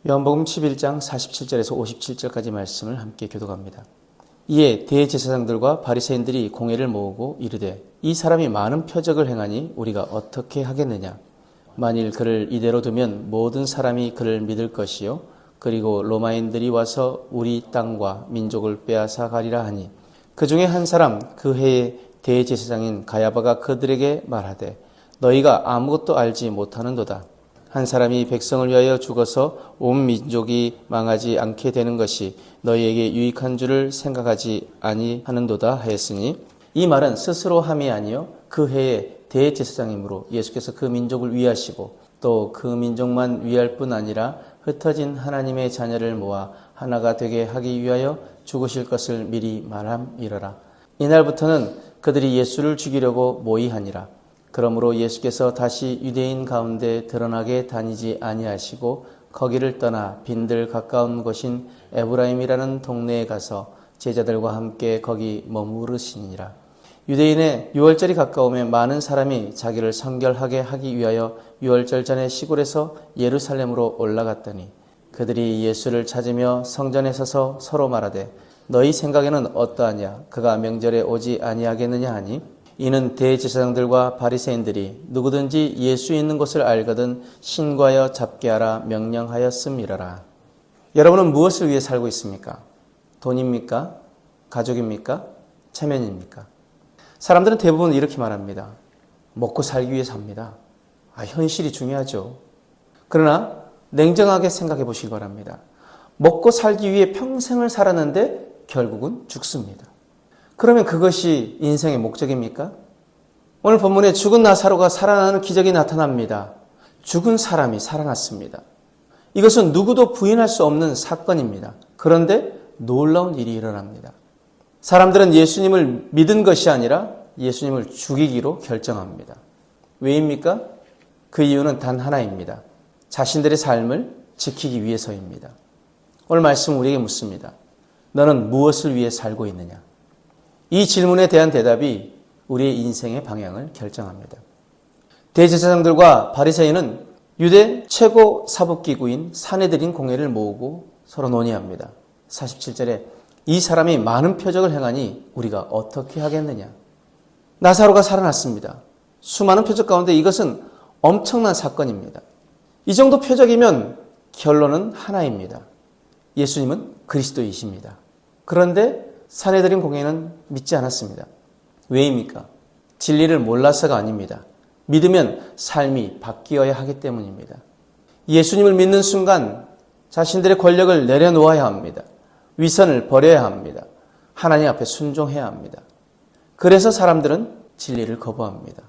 요한복음 11장 47절에서 57절까지 말씀을 함께 교독합니다. 이에 대제사장들과 바리새인들이 공회를 모으고 이르되 이 사람이 많은 표적을 행하니 우리가 어떻게 하겠느냐. 만일 그를 이대로 두면 모든 사람이 그를 믿을 것이요 그리고 로마인들이 와서 우리 땅과 민족을 빼앗아 가리라 하니 그 중에 한 사람 그 해의 대제사장인 가야바가 그들에게 말하되 너희가 아무것도 알지 못하는도다. 한 사람이 백성을 위하여 죽어서 온 민족이 망하지 않게 되는 것이 너희에게 유익한 줄을 생각하지 아니하는도다 하였으니 이 말은 스스로 함이 아니요 그 해의 대제사장이므로 예수께서 그 민족을 위하시고 또 그 민족만 위할 뿐 아니라 흩어진 하나님의 자녀를 모아 하나가 되게 하기 위하여 죽으실 것을 미리 말함이러라. 이날부터는 그들이 예수를 죽이려고 모의하니라. 그러므로 예수께서 다시 유대인 가운데 드러나게 다니지 아니하시고 거기를 떠나 빈들 가까운 곳인 에브라임이라는 동네에 가서 제자들과 함께 거기 머무르시니라. 유대인의 유월절이 가까우면 많은 사람이 자기를 성결하게 하기 위하여 유월절 전에 시골에서 예루살렘으로 올라갔더니 그들이 예수를 찾으며 성전에 서서 서로 말하되 너희 생각에는 어떠하냐 그가 명절에 오지 아니하겠느냐 하니 이는 대제사장들과 바리새인들이 누구든지 예수 있는 곳을 알거든 신고하여 잡게 하라 명령하였음이러라. 여러분은 무엇을 위해 살고 있습니까? 돈입니까? 가족입니까? 체면입니까? 사람들은 대부분 이렇게 말합니다. 먹고 살기 위해 삽니다. 현실이 중요하죠. 그러나 냉정하게 생각해 보시기 바랍니다. 먹고 살기 위해 평생을 살았는데 결국은 죽습니다. 그러면 그것이 인생의 목적입니까? 오늘 본문에 죽은 나사로가 살아나는 기적이 나타납니다. 죽은 사람이 살아났습니다. 이것은 누구도 부인할 수 없는 사건입니다. 그런데 놀라운 일이 일어납니다. 사람들은 예수님을 믿은 것이 아니라 예수님을 죽이기로 결정합니다. 왜입니까? 그 이유는 단 하나입니다. 자신들의 삶을 지키기 위해서입니다. 오늘 말씀 우리에게 묻습니다. 너는 무엇을 위해 살고 있느냐? 이 질문에 대한 대답이 우리의 인생의 방향을 결정합니다. 대제사장들과 바리새인은 유대 최고 사법기구인 산헤드린 공회를 모으고 서로 논의합니다. 47절에 이 사람이 많은 표적을 행하니 우리가 어떻게 하겠느냐. 나사로가 살아났습니다. 수많은 표적 가운데 이것은 엄청난 사건입니다. 이 정도 표적이면 결론은 하나입니다. 예수님은 그리스도이십니다. 그런데 산헤드린 공회는 믿지 않았습니다. 왜입니까? 진리를 몰라서가 아닙니다. 믿으면 삶이 바뀌어야 하기 때문입니다. 예수님을 믿는 순간 자신들의 권력을 내려놓아야 합니다. 위선을 버려야 합니다. 하나님 앞에 순종해야 합니다. 그래서 사람들은 진리를 거부합니다.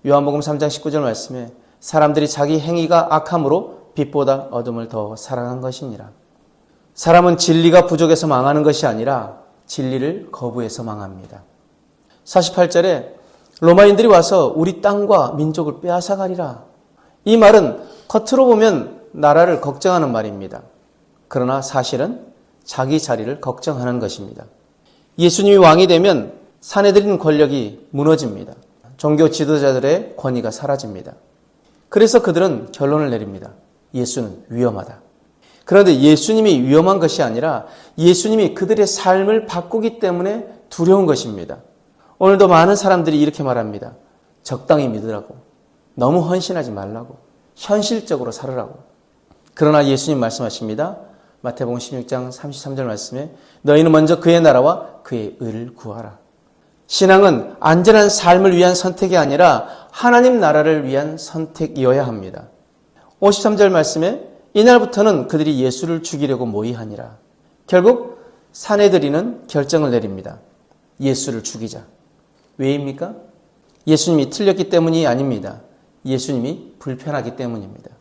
요한복음 3장 19절 말씀에 사람들이 자기 행위가 악함으로 빛보다 어둠을 더 사랑한 것이니라. 사람은 진리가 부족해서 망하는 것이 아니라 진리를 거부해서 망합니다. 48절에 로마인들이 와서 우리 땅과 민족을 빼앗아 가리라. 이 말은 겉으로 보면 나라를 걱정하는 말입니다. 그러나 사실은 자기 자리를 걱정하는 것입니다. 예수님이 왕이 되면 산헤드린 권력이 무너집니다. 종교 지도자들의 권위가 사라집니다. 그래서 그들은 결론을 내립니다. 예수는 위험하다. 그런데 예수님이 위험한 것이 아니라 예수님이 그들의 삶을 바꾸기 때문에 두려운 것입니다. 오늘도 많은 사람들이 이렇게 말합니다. 적당히 믿으라고. 너무 헌신하지 말라고. 현실적으로 살으라고. 그러나 예수님 말씀하십니다. 마태복음 16장 33절 말씀에 너희는 먼저 그의 나라와 그의 의를 구하라. 신앙은 안전한 삶을 위한 선택이 아니라 하나님 나라를 위한 선택이어야 합니다. 53절 말씀에 이날부터는 그들이 예수를 죽이려고 모의하니라. 결국 산헤드린은 결정을 내립니다. 예수를 죽이자. 왜입니까? 예수님이 틀렸기 때문이 아닙니다. 예수님이 불편하기 때문입니다.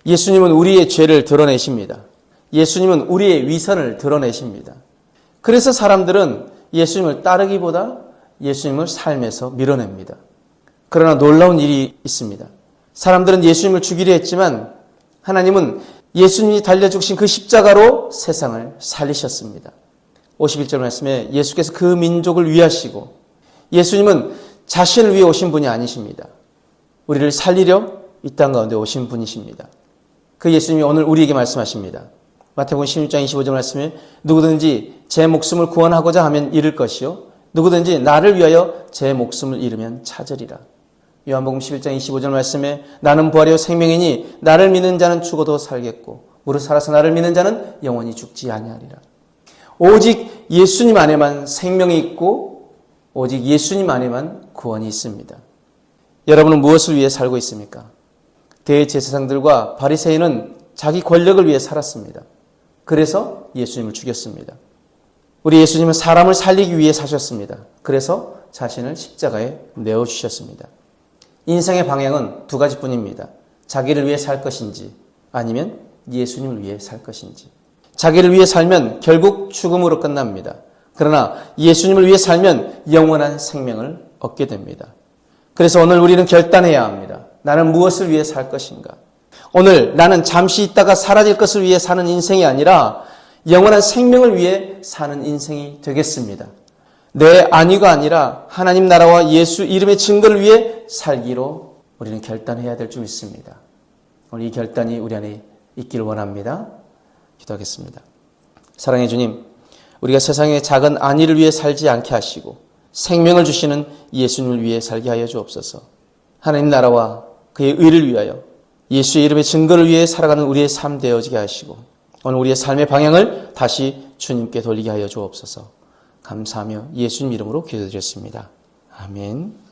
예수님은 우리의 죄를 드러내십니다. 예수님은 우리의 위선을 드러내십니다. 그래서 사람들은 예수님을 따르기보다 예수님을 삶에서 밀어냅니다. 그러나 놀라운 일이 있습니다. 사람들은 예수님을 죽이려 했지만 하나님은 예수님이 달려 죽으신 그 십자가로 세상을 살리셨습니다. 51절 말씀에 예수께서 그 민족을 위하시고 예수님은 자신을 위해 오신 분이 아니십니다. 우리를 살리려 이 땅 가운데 오신 분이십니다. 그 예수님이 오늘 우리에게 말씀하십니다. 마태복음 16장 25절 말씀에 누구든지 제 목숨을 구원하고자 하면 잃을 것이요 누구든지 나를 위하여 제 목숨을 잃으면 찾으리라. 요한복음 11장 25절 말씀에 나는 부활이요 생명이니 나를 믿는 자는 죽어도 살겠고 무릇 살아서 나를 믿는 자는 영원히 죽지 아니하리라. 오직 예수님 안에만 생명이 있고 오직 예수님 안에만 구원이 있습니다. 여러분은 무엇을 위해 살고 있습니까? 대제사장들과 바리새인은 자기 권력을 위해 살았습니다. 그래서 예수님을 죽였습니다. 우리 예수님은 사람을 살리기 위해 사셨습니다. 그래서 자신을 십자가에 내어주셨습니다. 인생의 방향은 두 가지뿐입니다. 자기를 위해 살 것인지 아니면 예수님을 위해 살 것인지. 자기를 위해 살면 결국 죽음으로 끝납니다. 그러나 예수님을 위해 살면 영원한 생명을 얻게 됩니다. 그래서 오늘 우리는 결단해야 합니다. 나는 무엇을 위해 살 것인가? 오늘 나는 잠시 있다가 사라질 것을 위해 사는 인생이 아니라 영원한 생명을 위해 사는 인생이 되겠습니다. 내 안위가 아니라 하나님 나라와 예수 이름의 증거를 위해 살기로 우리는 결단해야 될 줄 믿습니다. 오늘 이 결단이 우리 안에 있기를 원합니다. 기도하겠습니다. 사랑해 주님, 우리가 세상의 작은 안위를 위해 살지 않게 하시고 생명을 주시는 예수님을 위해 살게 하여 주옵소서. 하나님 나라와 그의 의를 위하여 예수의 이름의 증거를 위해 살아가는 우리의 삶 되어지게 하시고 오늘 우리의 삶의 방향을 다시 주님께 돌리게 하여 주옵소서. 감사하며 예수님 이름으로 기도드렸습니다. 아멘.